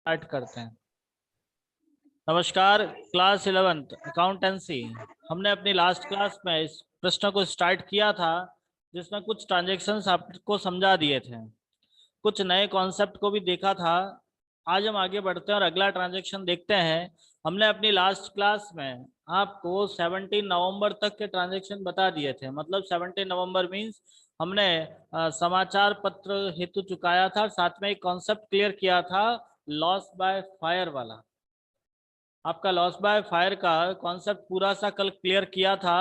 Start करते हैं। नमस्कार, क्लास 11th अकाउंटेंसी। हमने अपनी लास्ट क्लास में इस प्रश्न को स्टार्ट किया था जिसमें कुछ ट्रांजैक्शंस आपको समझा दिए थे, कुछ नए कॉन्सेप्ट को भी देखा था। आज हम आगे बढ़ते हैं और अगला ट्रांजैक्शन देखते हैं। हमने अपनी लास्ट क्लास में आपको 17 नवंबर तक के ट्रांजैक्शन बता दिए थे, मतलब 17 नवंबर मीन्स हमने समाचार पत्र हेतु चुकाया था, साथ में एक कॉन्सेप्ट क्लियर किया था लॉस बाय फायर वाला। आपका लॉस बाय फायर का कॉन्सेप्ट पूरा सा कल क्लियर किया था,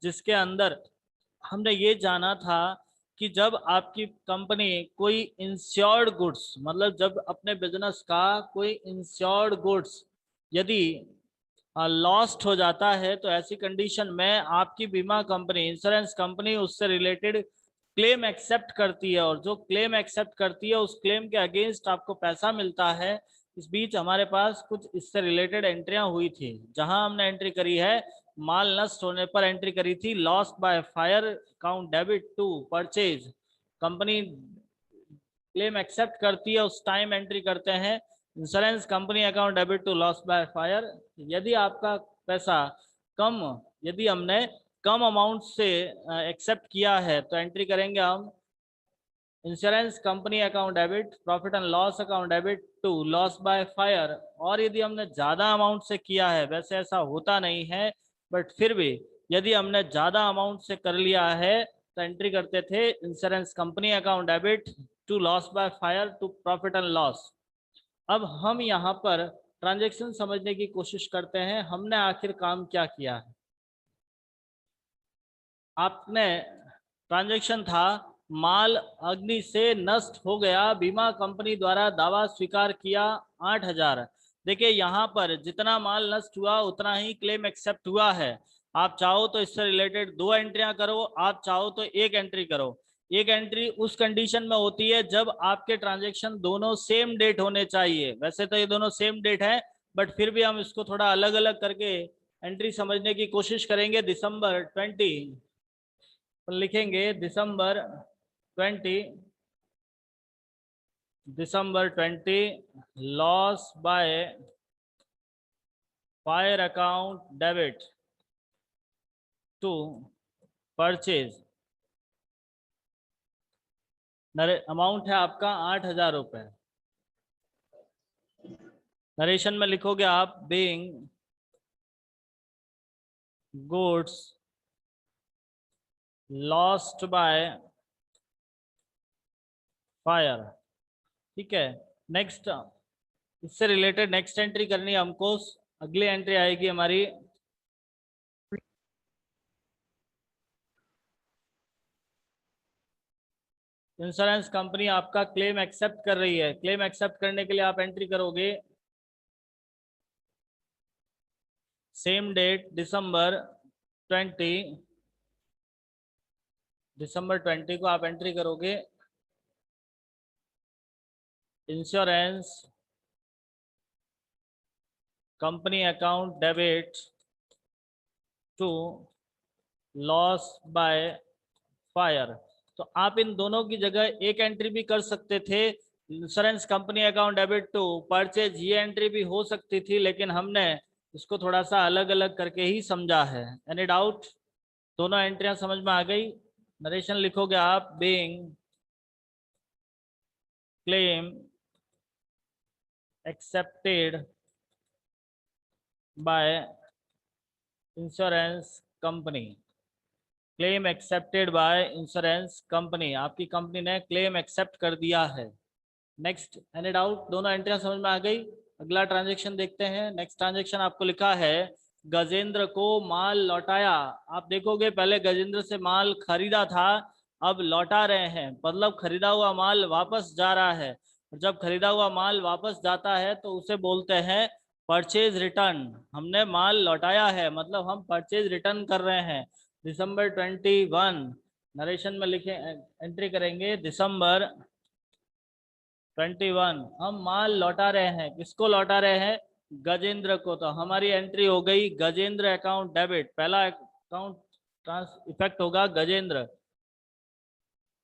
जिसके अंदर हमने ये जाना था कि जब आपकी कंपनी कोई इंश्योर्ड गुड्स, मतलब जब अपने बिजनेस का कोई इंश्योर्ड गुड्स यदि लॉस्ट हो जाता है तो ऐसी कंडीशन में आपकी बीमा कंपनी, इंश्योरेंस कंपनी उससे रिलेटेड क्लेम एक्सेप्ट करती है, और जो क्लेम एक्सेप्ट करती है उस क्लेम के अगेंस्ट आपको पैसा मिलता है। इस बीच हमारे पास कुछ इससे रिलेटेड एंट्रियां हुई थी, जहां हमने एंट्री करी है माल नष्ट होने पर, एंट्री करी थी lost by fire account debit to purchase. Company claim accept करती है उस टाइम एंट्री करते हैं insurance company account debit to loss by fire. यदि आपका पैसा कम, यदि हमने कम अमाउंट से एक्सेप्ट किया है तो एंट्री करेंगे हम insurance company account debit profit and loss account debit to loss by fire. और यदि हमने ज़्यादा अमाउंट से किया है, वैसे ऐसा होता नहीं है बट फिर भी यदि हमने ज़्यादा अमाउंट से कर लिया है तो एंट्री करते थे insurance company account debit to loss by fire to profit and loss. अब हम यहाँ पर ट्रांजैक्शन समझने की कोशिश करते हैं, हमने आखिर काम क्या किया है। आपने ट्रांजैक्शन था माल अग्नि से नष्ट हो गया, बीमा कंपनी द्वारा दावा स्वीकार किया 8,000। देखिए यहाँ पर जितना माल नष्ट हुआ उतना ही क्लेम एक्सेप्ट हुआ है। आप चाहो तो इससे रिलेटेड 2 एंट्रियां करो, आप चाहो तो 1 एंट्री करो। 1 एंट्री उस कंडीशन में होती है जब आपके ट्रांजैक्शन दोनों सेम डेट होने चाहिए। वैसे तो ये दोनों सेम डेट है बट फिर भी हम इसको थोड़ा अलग अलग करके एंट्री समझने की कोशिश करेंगे। दिसंबर 20 लिखेंगे, दिसंबर 20 loss by fire account debit to purchase. Amount है आपका 8,000 रुपए। नरेशन में लिखोगे आप being goods lost by fire. ठीक है, नेक्स्ट इससे रिलेटेड नेक्स्ट एंट्री करनी है हमको। अगली एंट्री आएगी हमारी इंश्योरेंस कंपनी आपका क्लेम एक्सेप्ट कर रही है। क्लेम एक्सेप्ट करने के लिए आप एंट्री करोगे सेम डेट दिसंबर 20 को आप एंट्री करोगे insurance company account debit to loss by fire. तो आप इन दोनों की जगह एक एंट्री भी कर सकते थे, insurance company account debit to purchase. ये एंट्री भी हो सकती थी लेकिन हमने इसको थोड़ा सा अलग अलग करके ही समझा है। Any doubt? दोनों एंट्रियां समझ में आ गई? नरेशन लिखोगे आप being claim accepted by insurance company. Claim accepted by insurance company, आपकी कंपनी ने क्लेम एक्सेप्ट कर दिया है। Next, any doubt? दोनों एंट्रियां समझ में आ गई? अगला ट्रांजैक्शन देखते हैं। नेक्स्ट ट्रांजैक्शन आपको लिखा है गजेंद्र को माल लौटाया। आप देखोगे पहले गजेंद्र से माल खरीदा था, अब लौटा रहे हैं, मतलब खरीदा हुआ माल वापस जा रहा है। जब खरीदा हुआ माल वापस जाता है तो उसे बोलते हैं परचेज रिटर्न। हमने माल लौटाया है, मतलब हम परचेज रिटर्न कर रहे हैं। दिसंबर 21 नरेशन में लिखे एंट्री करेंगे दिसंबर 21 हम माल लौटा रहे हैं। किसको लौटा रहे हैं? गजेंद्र को। तो हमारी एंट्री हो गई गजेंद्र अकाउंट डेबिट। पहला अकाउंट ट्रांस इफेक्ट होगा गजेंद्र,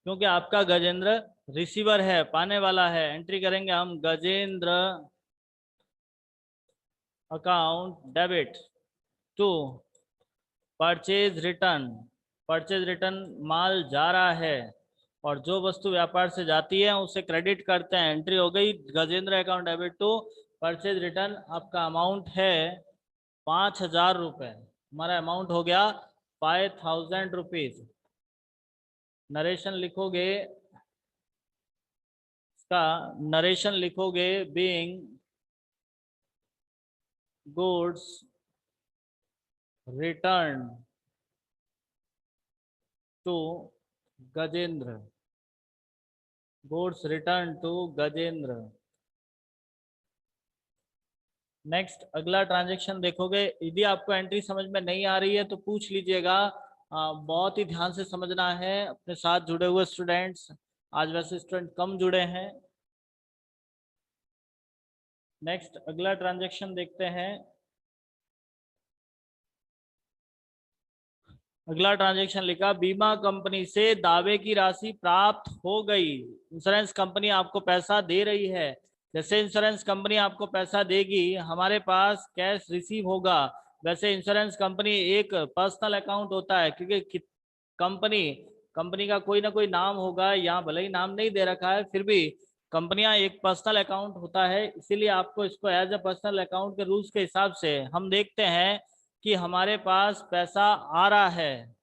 क्योंकि आपका गजेंद्र रिसीवर है, पाने वाला है। एंट्री करेंगे हम Gajendra account debit to purchase return. Purchase return माल जा रहा है और जो वस्तु व्यापार से जाती है उसे क्रेडिट करते हैं। एंट्री हो गई Gajendra account debit to purchase return. आपका अमाउंट है 5,000 रुपये। हमारा अमाउंट हो गया 5,000 रुपीज। नरेशन लिखोगे, इसका नरेशन लिखोगे being goods return to Gajendra. Goods return to Gajendra. Next अगला ट्रांजैक्शन देखोगे। यदि आपको एंट्री समझ में नहीं आ रही है तो पूछ लीजिएगा। बहुत ही ध्यान से समझना है। अपने साथ जुड़े हुए स्टूडेंट्स, आज वैसे स्टूडेंट कम जुड़े हैं। नेक्स्ट अगला ट्रांजैक्शन देखते हैं। अगला ट्रांजैक्शन लिखा बीमा कंपनी से दावे की राशि प्राप्त हो गई। इंश्योरेंस कंपनी आपको पैसा दे रही है। जैसे इंश्योरेंस कंपनी आपको पैसा देगी, हमारे पास कैश रिसीव होगा। वैसे इंश्योरेंस कंपनी एक पर्सनल अकाउंट होता है, क्योंकि कंपनी कंपनी का कोई ना कोई नाम होगा। यहाँ भले ही नाम नहीं दे रखा है, फिर भी कंपनियां एक पर्सनल अकाउंट होता है, इसीलिए आपको इसको एज ए पर्सनल अकाउंट के रूल्स के हिसाब से हम देखते हैं कि हमारे पास पैसा आ रहा है।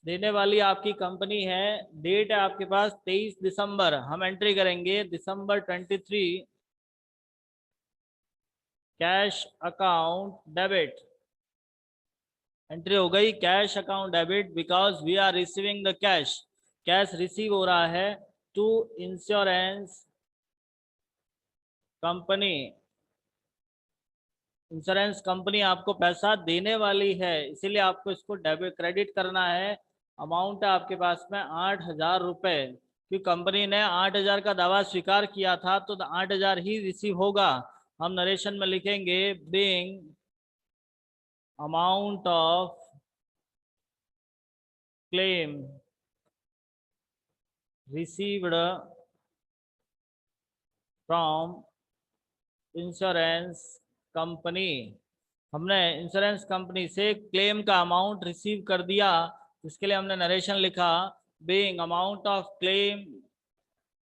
देने वाली आपकी कंपनी है, डेट है आपके पास 23 दिसंबर। हम एंट्री करेंगे दिसंबर 23, कैश अकाउंट डेबिट। एंट्री हो गई cash account debit because we are receiving the cash. Cash receive हो रहा है to insurance company. Insurance company आपको पैसा देने वाली है, इसीलिए आपको इसको डेबिट क्रेडिट करना है। अमाउंट है आपके पास में 8,000 रुपये, क्योंकि कंपनी ने 8,000 का दावा स्वीकार किया था तो 8,000 ही रिसीव होगा। हम नरेशन में लिखेंगे being amount of claim received from insurance company. हमने इंश्योरेंस कंपनी से क्लेम का अमाउंट रिसीव कर दिया, इसके लिए हमने नरेशन लिखा being amount of claim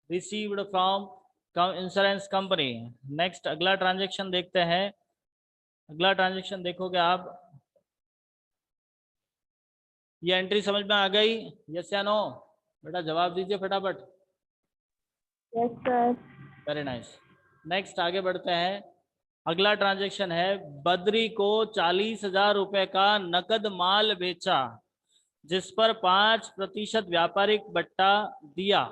received from insurance company. Next अगला ट्रांजैक्शन देखते हैं। अगला ट्रांजैक्शन देखोगे आप। ये एंट्री समझ में आ गई? यस या नो? बेटा जवाब दीजिए फटाफट। Yes sir. Very nice. Next आगे बढ़ते हैं। अगला ट्रांजैक्शन है बद्री को 40,000 रुपए का नकद माल बेचा, जिस पर 5% व्यापारिक बट्टा दिया,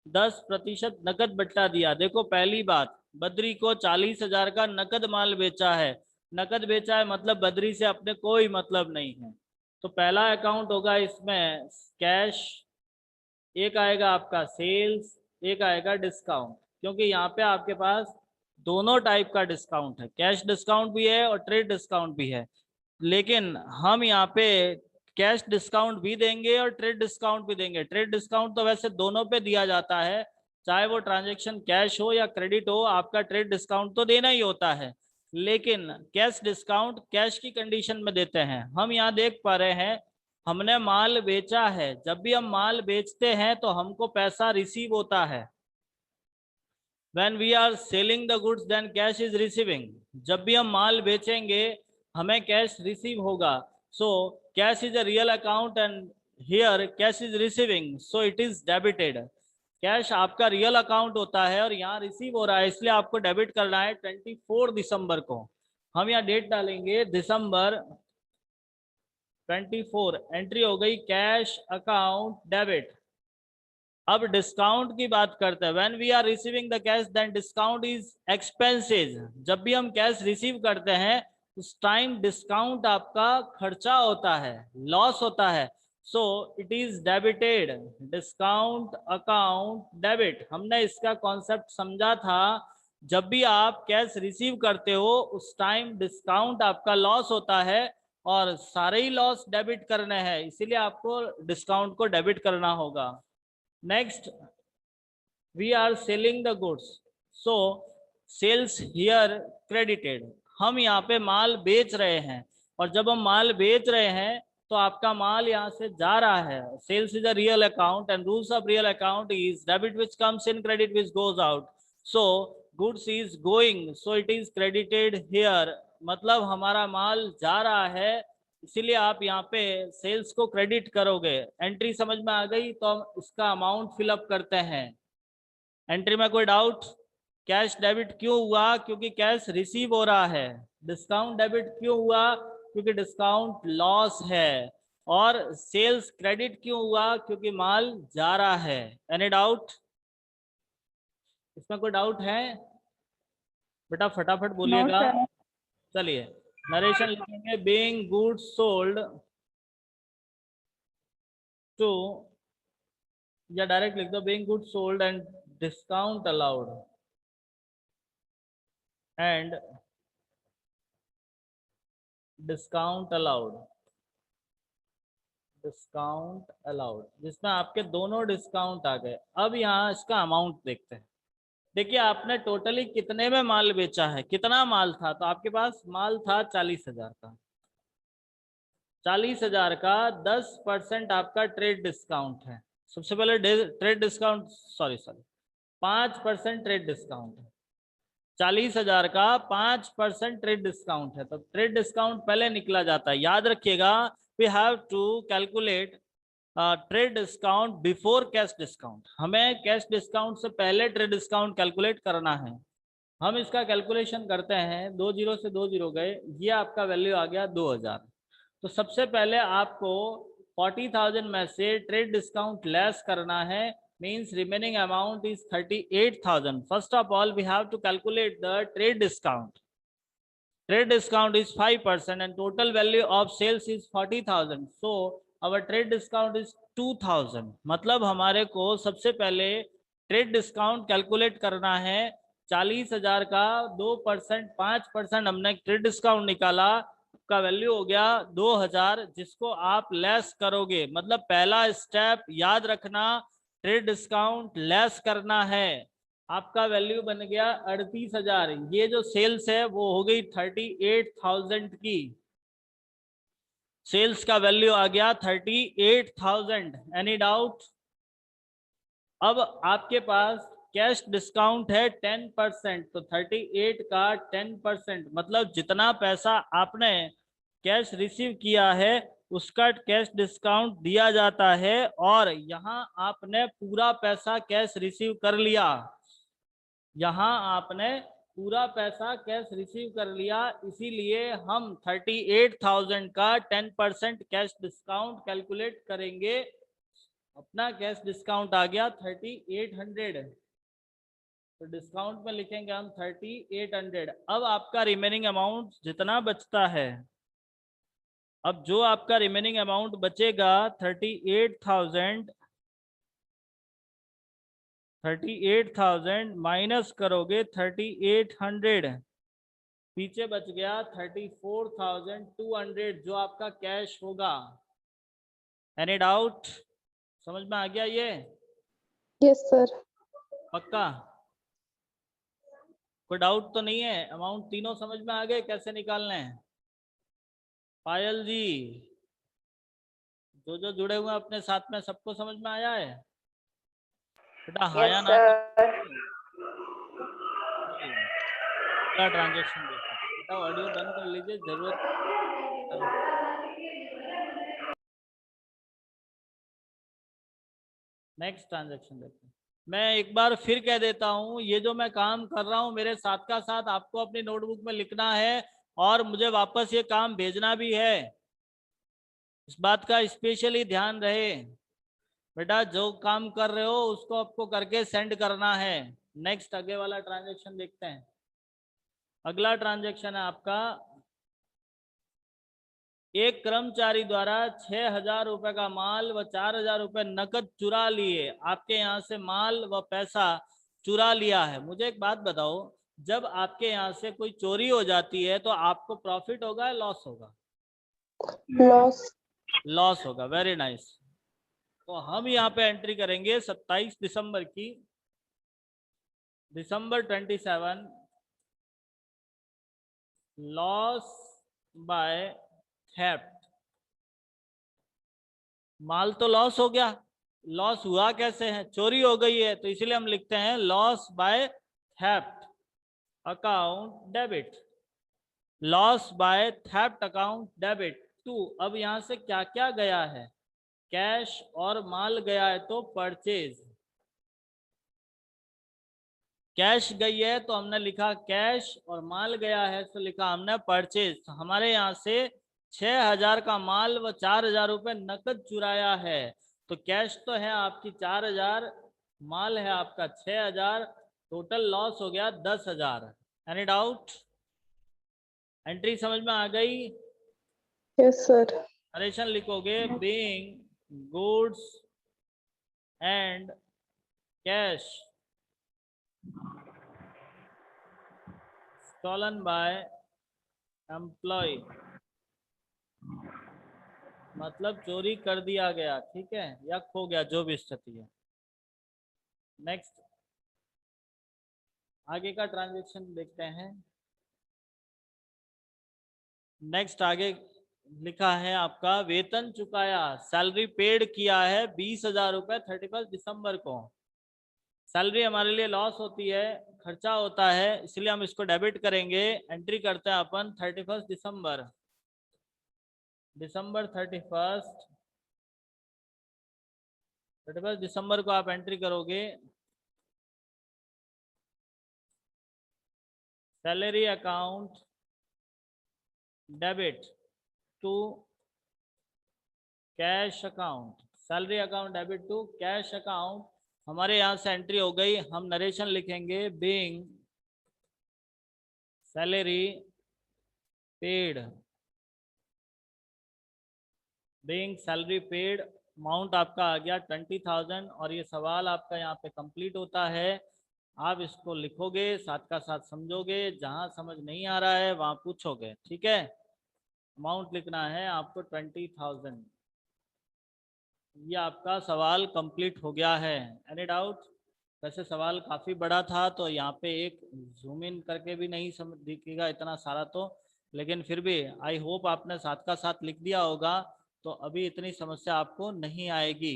10% नकद बट्टा दिया। देखो पहली बात, बद्री को 40,000 का नकद माल बेचा है। नकद बेचा है मतलब बद्री से अपने कोई मतलब नहीं है। तो पहला अकाउंट होगा इसमें कैश, एक आएगा आपका सेल्स, एक आएगा डिस्काउंट। क्योंकि यहाँ पे आपके पास दोनों टाइप का डिस्काउंट है, कैश डिस्काउंट भी है और ट्रेड डिस्काउंट भी है। लेकिन हम यहाँ पे कैश डिस्काउंट भी देंगे और ट्रेड डिस्काउंट भी देंगे। ट्रेड डिस्काउंट तो वैसे दोनों पे दिया जाता है, चाहे वो ट्रांजैक्शन कैश हो या क्रेडिट हो, आपका ट्रेड डिस्काउंट तो देना ही होता है। लेकिन कैश डिस्काउंट कैश की कंडीशन में देते हैं। हम यहाँ देख पा रहे हैं हमने माल बेचा है। जब भी हम माल बेचते हैं तो हमको पैसा रिसीव होता है। When we are selling the goods, then cash is receiving. जब भी हम माल बेचेंगे हमें कैश रिसीव होगा। So cash is a real account and here cash is receiving, so it is debited. Cash आपका रियल अकाउंट होता है और यहाँ रिसीव हो रहा है, इसलिए आपको डेबिट करना है 24 दिसंबर को। हम यहाँ डेट डालेंगे दिसंबर 24। एंट्री हो गई कैश अकाउंट डेबिट। अब डिस्काउंट की बात करते हैं। When we are receiving the cash then discount is expenses. जब भी हम कैश रिसीव करते हैं उस टाइम डिस्काउंट आपका खर्चा होता है, लॉस होता है। सो it is debited. Discount account debit, हमने इसका कॉन्सेप्ट समझा था। जब भी आप कैश रिसीव करते हो उस टाइम डिस्काउंट आपका लॉस होता है और सारे ही लॉस डेबिट करने हैं, इसीलिए आपको डिस्काउंट को डेबिट करना होगा। Next, we are selling the goods, so sales here credited। हम यहाँ पे माल बेच रहे हैं, और जब हम माल बेच रहे हैं तो आपका माल यहाँ से जा रहा है। Sales is a real account and rules of real account is debit which comes in, credit which goes out. So goods is going, so it is credited here. मतलब हमारा माल जा रहा है, इसीलिए आप यहाँ पे सेल्स को क्रेडिट करोगे। एंट्री समझ में आ गई? तो हम इसका अमाउंट फिलअप करते हैं। एंट्री में कोई डाउट? कैश डेबिट क्यों हुआ? क्योंकि कैश रिसीव हो रहा है। डिस्काउंट डेबिट क्यों हुआ? क्योंकि डिस्काउंट लॉस है। और सेल्स क्रेडिट क्यों हुआ? क्योंकि माल जा रहा है। Any doubt? इसमें कोई डाउट है? बेटा फटाफट नो बोलिएगा। सर। चलिए नरेशन लिखेंगे। बीइंग गुड्स सोल्ड टू, या डायरेक्ट लिख दो, being goods sold and discount allowed, and discount allowed, discount allowed, जिसमें आपके दोनों डिस्काउंट आ गए। अब यहाँ इसका अमाउंट देखते हैं। देखिए आपने टोटली कितने में माल बेचा है, कितना माल था? तो आपके पास माल था 40,000 का। 40,000 का 10% आपका ट्रेड डिस्काउंट है। सबसे पहले trade discount, sorry 5% trade discount है। 40,000 का 5% ट्रेड डिस्काउंट है, तो ट्रेड डिस्काउंट पहले निकला जाता है। याद रखिएगा, we have to calculate trade discount before cash discount. हमें कैश डिस्काउंट से पहले ट्रेड डिस्काउंट कैलकुलेट करना है। हम इसका कैलकुलेशन करते हैं। 2 जीरो से 2 जीरो गए, ये आपका वैल्यू आ गया 2000। तो सबसे पहले आपको 40,000 में से ट्रेड डिस्काउंट लेस करना है, means remaining amount is 38,000. First of all, we have to calculate the trade discount. Trade discount is 5% and total value of sales is 40,000. So our trade discount is 2,000. मतलब हमारे को सबसे पहले trade discount calculate करना है। 40,000 का 2%, 5% हमने trade discount निकाला, का वैल्यू हो गया 2,000, जिसको आप लेस करोगे। मतलब पहला स्टेप याद रखना, ट्रेड डिस्काउंट लेस करना है। आपका वैल्यू बन गया 38,000। ये जो सेल्स है वो हो गई 38,000 की। सेल्स का वैल्यू आ गया 38,000। Any doubt? अब आपके पास कैश डिस्काउंट है 10%, तो 38 का 10%, मतलब जितना पैसा आपने कैश रिसीव किया है उसका कैश डिस्काउंट दिया जाता है। और यहाँ आपने पूरा पैसा कैश रिसीव कर लिया, यहाँ आपने पूरा पैसा कैश रिसीव कर लिया, इसीलिए हम 38,000 का 10% कैश डिस्काउंट कैलकुलेट करेंगे। अपना कैश डिस्काउंट आ गया 3800, तो डिस्काउंट में लिखेंगे हम 3800। अब आपका रिमेनिंग अमाउंट जितना बचता है, अब जो आपका रिमेनिंग अमाउंट बचेगा 38,000 माइनस करोगे 3800, पीछे बच गया 34,200 जो आपका कैश होगा। Any doubt? समझ में आ गया ये? Yes sir. पक्का? कोई डाउट तो नहीं है? अमाउंट तीनों समझ में आ गए कैसे निकालने हैं? पायल जी, जो जो जुड़े हुए हैं अपने साथ में, सबको समझ में आया है? बेटा हाया यस ना कर। सर। क्या ट्रांजेक्शन देखो बेटा, ऑडियो बंद कर लीजिए, जरूरत करो। नेक्स्ट ट्रांजेक्शन देखो। मैं एक बार फिर कह देता हूं, ये जो मैं काम कर रहा हूं मेरे साथ का साथ आपको अपनी नोटबुक में लिखना है, और मुझे वापस ये काम भेजना भी है। इस बात का स्पेशली ध्यान रहे। बेटा जो काम कर रहे हो उसको आपको करके सेंड करना है। नेक्स्ट आगे वाला ट्रांजेक्शन देखते हैं। अगला ट्रांजेक्शन है आपका, एक कर्मचारी द्वारा 6,000 रुपए का माल व 4,000 रुपए नकद चुरा लिए। आपके यहाँ से माल व पैसा चुरा लिया है। मुझे एक बात बताओ, जब आपके यहाँ से कोई चोरी हो जाती है तो आपको प्रॉफिट होगा या लॉस होगा? लॉस। लॉस होगा। Very nice. तो हम यहाँ पे एंट्री करेंगे 27 दिसंबर की, दिसंबर 27 लॉस बाय थेफ्ट। माल तो लॉस हो गया, लॉस हुआ कैसे है, चोरी हो गई है, तो इसीलिए हम लिखते हैं loss by theft account debit. Loss by theft account debit to, अब यहां से क्या क्या गया है, कैश और माल गया है तो परचेज। कैश गई है तो हमने लिखा कैश, और माल गया है तो लिखा हमने परचेज। तो हमारे यहाँ से 6,000 का माल व 4,000 रुपये नकद चुराया है। तो कैश तो है आपकी 4,000, माल है आपका 6,000, टोटल लॉस हो गया 10,000। Any doubt? एंट्री समझ में आ गई? Yes, sir. नरेशन लिखोगे being goods and cash stolen by employee, मतलब चोरी कर दिया गया, ठीक है, या खो गया, जो भी स्थिति है। नेक्स्ट, आगे का ट्रांजैक्शन देखते हैं। नेक्स्ट आगे लिखा है आपका वेतन चुकाया, सैलरी पेड किया है 20,000 रुपए 31 दिसंबर को। सैलरी हमारे लिए लॉस होती है, खर्चा होता है, इसलिए हम इसको डेबिट करेंगे। एंट्री करते हैं अपन 31 दिसंबर, दिसंबर 31 दिसंबर को आप एंट्री करोगे। Salary account debit to cash account, salary account debit to cash account. हमारे यहाँ से एंट्री हो गई, हम नरेशन लिखेंगे being salary paid, being salary paid, amount आपका आ गया 20,000। और ये सवाल आपका यहाँ पे कंप्लीट होता है। आप इसको लिखोगे, साथ का साथ समझोगे, जहाँ समझ नहीं आ रहा है वहाँ पूछोगे, ठीक है। अमाउंट लिखना है आपको 20,000। ये आपका सवाल कंप्लीट हो गया है। Any doubt? वैसे सवाल काफ़ी बड़ा था, तो यहाँ पे एक जूम इन करके भी नहीं समझ दिखेगा इतना सारा तो, लेकिन फिर भी आई होप आपने साथ का साथ लिख दिया होगा, तो अभी इतनी समस्या आपको नहीं आएगी।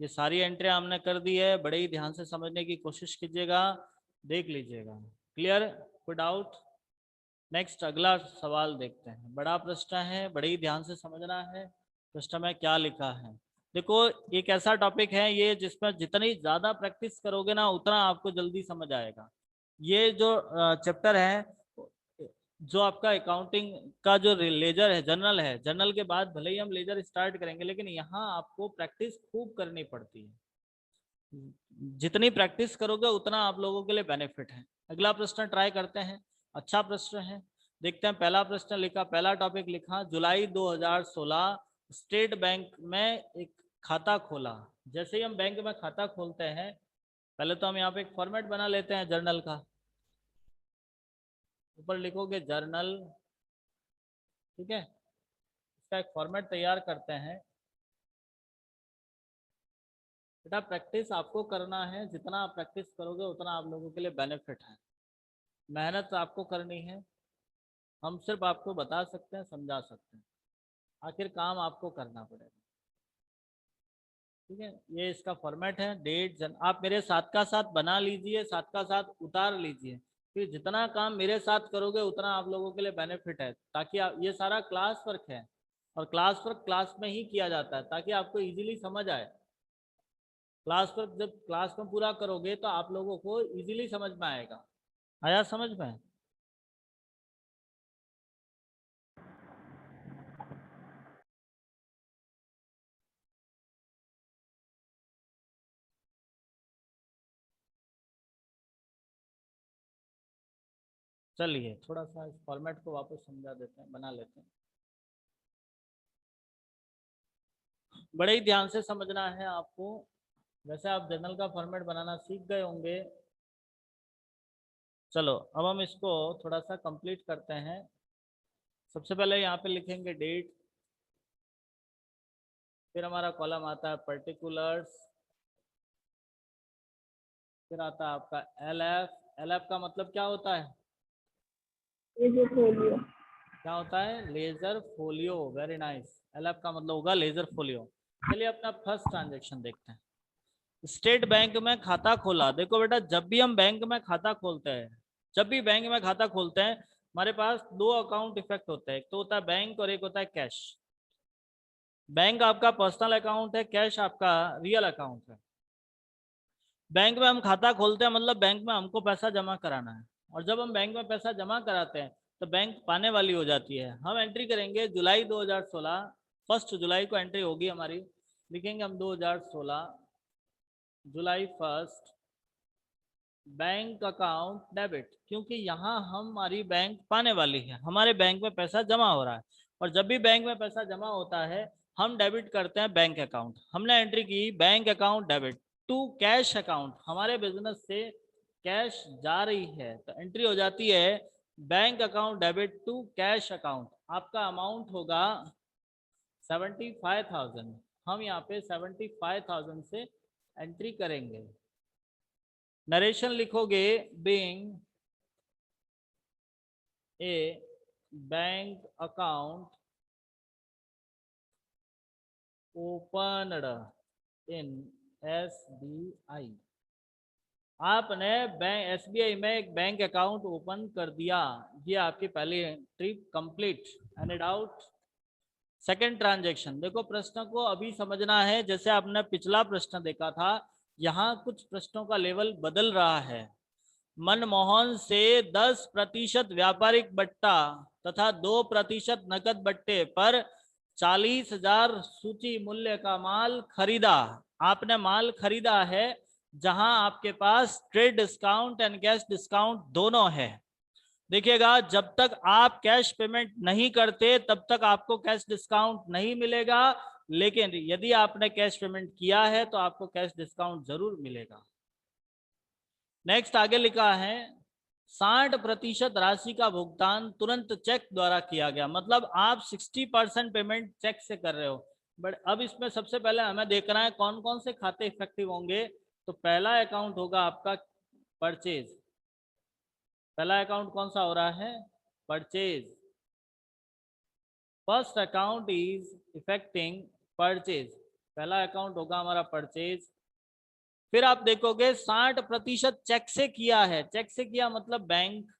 ये सारी एंट्री हमने कर दी है, बड़े ही ध्यान से समझने की कोशिश कीजिएगा, देख लीजिएगा। क्लियर? कोई डाउट? नेक्स्ट अगला सवाल देखते हैं। बड़ा प्रश्न है, बड़े ही ध्यान से समझना है प्रश्न में क्या लिखा है। देखो, एक ऐसा टॉपिक है ये जिसमें जितनी ज़्यादा प्रैक्टिस करोगे ना उतना आपको जल्दी समझ आएगा। ये जो चैप्टर है, जो आपका अकाउंटिंग का जो लेजर है, जर्नल है, जर्नल के बाद भले ही हम लेजर स्टार्ट करेंगे, लेकिन यहाँ आपको प्रैक्टिस खूब करनी पड़ती है। जितनी प्रैक्टिस करोगे उतना आप लोगों के लिए बेनिफिट है। अगला प्रश्न ट्राई करते हैं, अच्छा प्रश्न है, देखते हैं। पहला प्रश्न लिखा, पहला टॉपिक लिखा, जुलाई 2016 स्टेट बैंक में एक खाता खोला। जैसे ही हम बैंक में खाता खोलते हैं, पहले तो हम यहाँ पे एक फॉर्मेट बना लेते हैं जर्नल का। ऊपर लिखोगे जर्नल, ठीक है, इसका एक फॉर्मेट तैयार करते हैं। बेटा प्रैक्टिस आपको करना है, जितना आप प्रैक्टिस करोगे उतना आप लोगों के लिए बेनिफिट है। मेहनत आपको करनी है, हम सिर्फ आपको बता सकते हैं, समझा सकते हैं, आखिर काम आपको करना पड़ेगा, ठीक है। ये इसका फॉर्मेट है, डेट आप मेरे साथ का साथ बना लीजिए, साथ का साथ उतार लीजिए, फिर जितना काम मेरे साथ करोगे उतना आप लोगों के लिए बेनिफिट है। ताकि ये सारा क्लास वर्क है, और क्लास वर्क क्लास में ही किया जाता है, ताकि आपको इजीली समझ आए। क्लास वर्क जब क्लास में पूरा करोगे तो आप लोगों को इजीली समझ में आएगा। आया समझ में? चलिए थोड़ा सा इस फॉर्मेट को वापस समझा देते हैं, बना लेते हैं। बड़े ही ध्यान से समझना है आपको। वैसे आप जर्नल का फॉर्मेट बनाना सीख गए होंगे। चलो अब हम इसको थोड़ा सा कंप्लीट करते हैं। सबसे पहले यहाँ पे लिखेंगे डेट, फिर हमारा कॉलम आता है पर्टिकुलर्स, फिर आता है आपका एल एफ। एल एफ का मतलब क्या होता है? Ledger folio. क्या होता है? Ledger folio. Very nice. LF का मतलब होगा लेजर फोलियो। चलिए अपना फर्स्ट ट्रांजेक्शन देखते हैं। स्टेट बैंक में खाता खोला। देखो बेटा, जब भी हम बैंक में खाता खोलते हैं, जब भी बैंक में खाता खोलते हैं, हमारे पास दो अकाउंट इफेक्ट होते हैं। एक तो होता है बैंक और एक होता है कैश। बैंक आपका पर्सनल अकाउंट है, कैश आपका रियल अकाउंट है। बैंक में हम खाता खोलते हैं मतलब बैंक में हमको पैसा जमा कराना है, और जब हम बैंक में पैसा जमा कराते हैं तो बैंक पाने वाली हो जाती है। हम एंट्री करेंगे जुलाई 2016, 1 जुलाई को एंट्री होगी हमारी। लिखेंगे हम 2016 जुलाई 1 बैंक अकाउंट डेबिट, क्योंकि यहाँ हमारी बैंक पाने वाली है, हमारे बैंक में पैसा जमा हो रहा है। और जब भी बैंक में पैसा जमा होता है हम डेबिट करते हैं बैंक अकाउंट। हमने एंट्री की bank account debit to cash account, हमारे बिजनेस से कैश जा रही है तो एंट्री हो जाती है bank account debit to cash account. आपका अमाउंट होगा 75,000। हम यहाँ पे 75,000 से एंट्री करेंगे। नरेशन लिखोगे, being a bank account opened in SBI। आपने बैंक SBI में एक बैंक अकाउंट ओपन कर दिया, ये आपकी पहली entry complete. Any doubt? Second transaction देखो, प्रश्न को अभी समझना है। जैसे आपने पिछला प्रश्न देखा था, यहाँ कुछ प्रश्नों का लेवल बदल रहा है। मनमोहन से 10% व्यापारिक बट्टा तथा 2% नकद बट्टे पर 40,000 सूची मूल्य का माल खरीदा। आपने माल खरीदा है जहां आपके पास trade discount and cash discount दोनों है। देखिएगा, जब तक आप कैश पेमेंट नहीं करते तब तक आपको कैश डिस्काउंट नहीं मिलेगा, लेकिन यदि आपने कैश पेमेंट किया है तो आपको कैश डिस्काउंट जरूर मिलेगा। नेक्स्ट आगे लिखा है 60% राशि का भुगतान तुरंत चेक द्वारा किया गया। मतलब आप 60% पेमेंट चेक से कर रहे हो। बट अब इसमें सबसे पहले हमें देखना है कौन कौन से खाते इफेक्टिव होंगे। तो पहला अकाउंट होगा आपका परचेज। पहला अकाउंट कौन सा हो रहा है? Purchase. First account is affecting purchase. पहला अकाउंट होगा हमारा परचेज। फिर आप देखोगे 60% चेक से किया है। चेक से किया मतलब बैंक।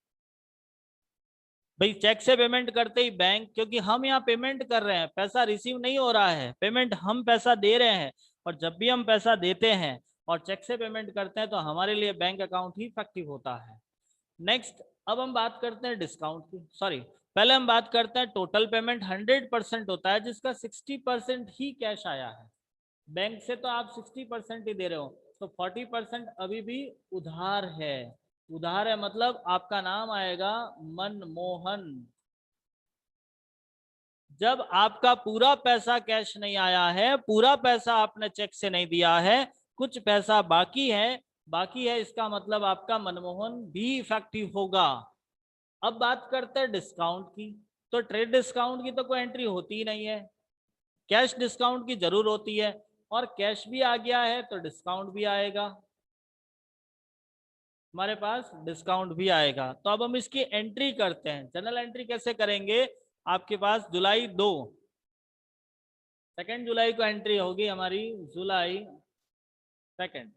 भाई चेक से पेमेंट करते ही बैंक, क्योंकि हम यहाँ पेमेंट कर रहे हैं, पैसा रिसीव नहीं हो रहा है, पेमेंट हम पैसा दे रहे हैं। और जब भी हम पैसा देते हैं और चेक से पेमेंट करते हैं तो हमारे लिए बैंक अकाउंट ही इफेक्टिव होता है। नेक्स्ट, अब हम बात करते हैं डिस्काउंट की। सॉरी, पहले हम बात करते हैं टोटल पेमेंट 100% होता है, जिसका 60% ही कैश आया है। बैंक से तो आप 60% ही दे रहे हो, तो 40% अभी भी उधार है। उधार है मतलब आपका नाम आएगा मनमोहन। जब आपका पूरा पैसा कैश नहीं आया है, पूरा पैसा आपने चेक से नहीं दिया है, कुछ पैसा बाकी है, इसका मतलब आपका मनमोहन भी इफेक्टिव होगा। अब बात करते हैं डिस्काउंट की। तो ट्रेड डिस्काउंट की तो कोई एंट्री होती ही नहीं है, कैश डिस्काउंट की जरूर होती है। और कैश भी आ गया है तो डिस्काउंट भी आएगा, हमारे पास डिस्काउंट भी आएगा। तो अब हम इसकी एंट्री करते हैं। जनरल एंट्री कैसे करेंगे? आपके पास जुलाई 2, 2 जुलाई को एंट्री होगी हमारी, जुलाई 2।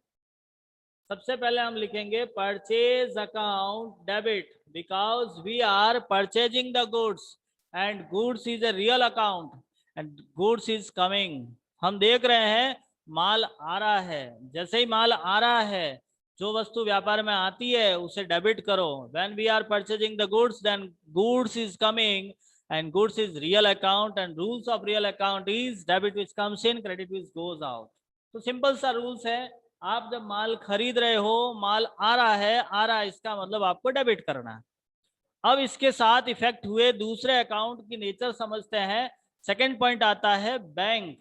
सबसे पहले हम लिखेंगे purchase account debit, because we are purchasing the goods and goods is a real account and goods is coming. हम देख रहे हैं माल आ रहा है। जैसे ही माल आ रहा है, जो वस्तु व्यापार में आती है उसे डेबिट करो। When we are purchasing the goods then goods is coming and goods is real account and rules of real account is debit which comes in, credit which goes out। तो सिंपल सा rules है, आप जब माल खरीद रहे हो, माल आ रहा है, इसका मतलब आपको डेबिट करना है। अब इसके साथ इफेक्ट हुए दूसरे अकाउंट की नेचर समझते हैं। सेकंड पॉइंट आता है बैंक।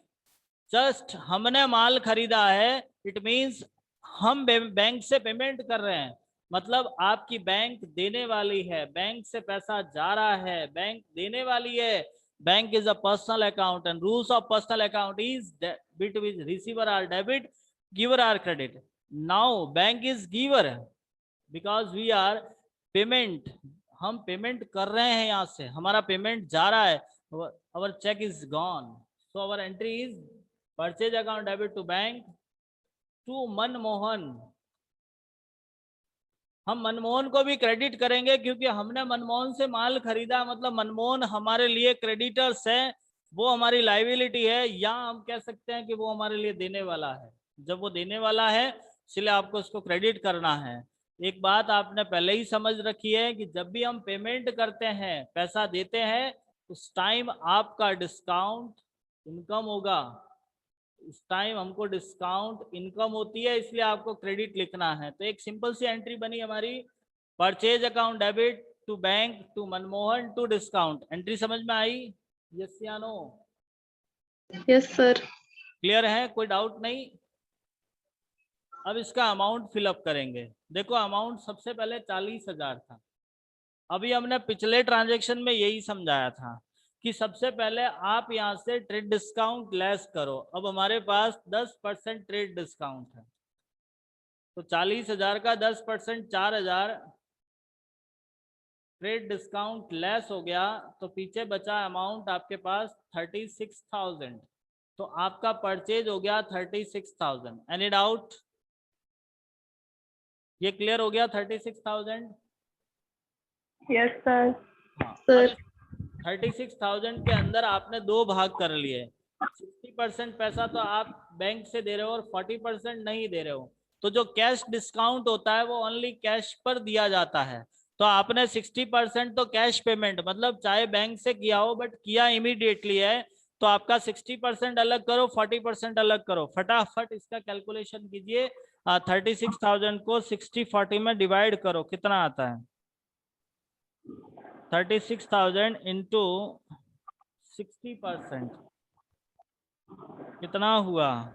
जस्ट हमने माल खरीदा है, इट मींस हम बैंक से पेमेंट कर रहे हैं, मतलब आपकी बैंक देने वाली है, बैंक से पैसा जा रहा है, बैंक देने वाली है। Bank is a personal account and rules of personal account is between receiver are debit, giver are credit. Now bank is giver because we are payment, हम पेमेंट कर रहे हैं, यहाँ से हमारा पेमेंट जा रहा है, our check is gone, so our entry is purchase account debit to bank to Manmohan. हम मनमोहन को भी क्रेडिट करेंगे क्योंकि हमने मनमोहन से माल खरीदा, मतलब मनमोहन हमारे लिए क्रेडिटर्स है, वो हमारी लाइबिलिटी है, या हम कह सकते हैं कि वो हमारे लिए देने वाला है। जब वो देने वाला है इसलिए आपको उसको क्रेडिट करना है। एक बात आपने पहले ही समझ रखी है कि जब भी हम पेमेंट करते हैं, पैसा देते हैं, उस टाइम आपका डिस्काउंट इनकम होगा। इस टाइम हमको डिस्काउंट इनकम होती है, इसलिए आपको क्रेडिट लिखना है। तो एक सिंपल सी एंट्री बनी हमारी, purchase account debit to bank to Manmohan to discount. Entry समझ में आई? यस या नो? Yes sir. क्लियर है? कोई डाउट नहीं? अब इसका अमाउंट फिलअप करेंगे। देखो अमाउंट सबसे पहले 40,000 था। अभी हमने पिछले ट्रांजेक्शन में यही समझाया था कि सबसे पहले आप यहाँ से ट्रेड डिस्काउंट लेस करो। अब हमारे पास 10% ट्रेड डिस्काउंट है, तो 40,000 का 10% 4,000 ट्रेड डिस्काउंट लेस हो गया, तो पीछे बचा अमाउंट आपके पास 36,000। तो आपका परचेज हो गया 36,000। Any doubt? ये क्लियर हो गया 36,000? Yes sir. हाँ सर। 36,000 के अंदर आपने दो भाग कर लिए। 60% पैसा तो आप बैंक से दे रहे हो और 40% नहीं दे रहे हो। तो जो कैश डिस्काउंट होता है वो ओनली कैश पर दिया जाता है। तो आपने 60% तो कैश पेमेंट, मतलब चाहे बैंक से किया हो बट किया इमीडिएटली है, तो आपका 60% अलग करो, 40% अलग करो। फटाफट इसका कैलकुलेशन कीजिए। 36,000 को 60-40 में डिवाइड करो, कितना आता है? 36,000 इंटू 60% कितना हुआ?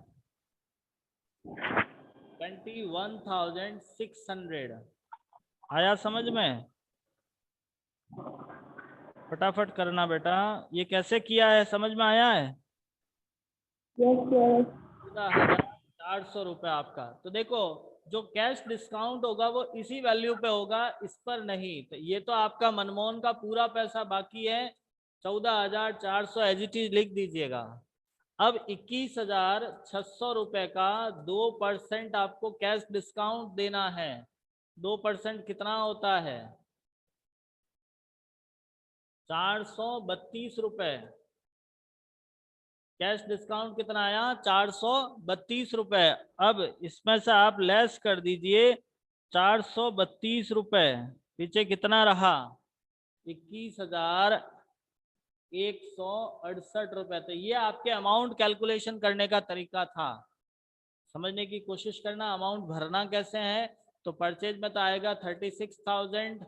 21,600। आया समझ में? फटाफट करना बेटा। ये कैसे किया है, समझ में आया है? Yes sir. 14,400 रुपये आपका। तो देखो जो कैश डिस्काउंट होगा वो इसी वैल्यू पे होगा, इस पर नहीं। तो ये तो आपका मनमोहन का पूरा पैसा बाकी है 14,400, एज इट इज लिख दीजिएगा। अब 21,600 रुपए का 2% आपको कैश डिस्काउंट देना है। 2% कितना होता है? 432 रुपए। कैश डिस्काउंट कितना आया? 432 रुपए। अब इसमें से आप लेस कर दीजिए 432 रुपए, पीछे कितना रहा? 21,168 रुपए। तो ये आपके अमाउंट कैलकुलेशन करने का तरीका था। समझने की कोशिश करना अमाउंट भरना कैसे है। तो परचेज में तो आएगा 36,000,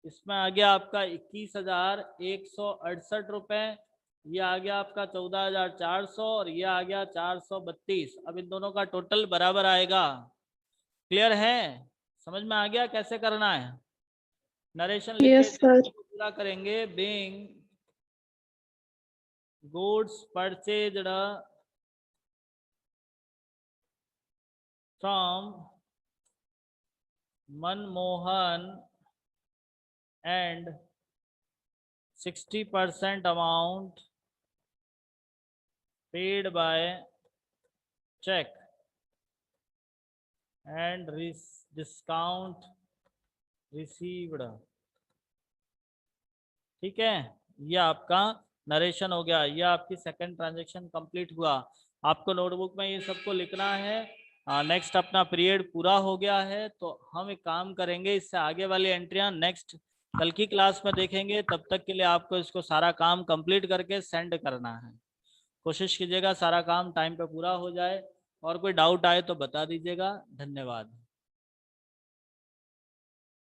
इसमें आ गया आपका 21,168 रुपए, ये आ गया आपका 14,400 और ये आ गया 432। अब इन दोनों का टोटल बराबर आएगा। क्लियर है? समझ में आ गया कैसे करना है? नरेशन लिख के यस सर। पूरा करेंगे। Being goods purchased from Manmohan and 60% amount paid by check and discount received। ठीक है, ये आपका नरेशन हो गया। ये आपकी सेकंड ट्रांजैक्शन कंप्लीट हुआ। आपको नोटबुक में ये सबको लिखना है। नेक्स्ट अपना पीरियड पूरा हो गया है, तो हम एक काम करेंगे, इससे आगे वाली एंट्रियां नेक्स्ट कल की क्लास में देखेंगे। तब तक के लिए आपको इसको सारा काम कंप्लीट करके सेंड करना है। कोशिश कीजिएगा सारा काम टाइम पे पूरा हो जाए, और कोई डाउट आए तो बता दीजिएगा। धन्यवाद।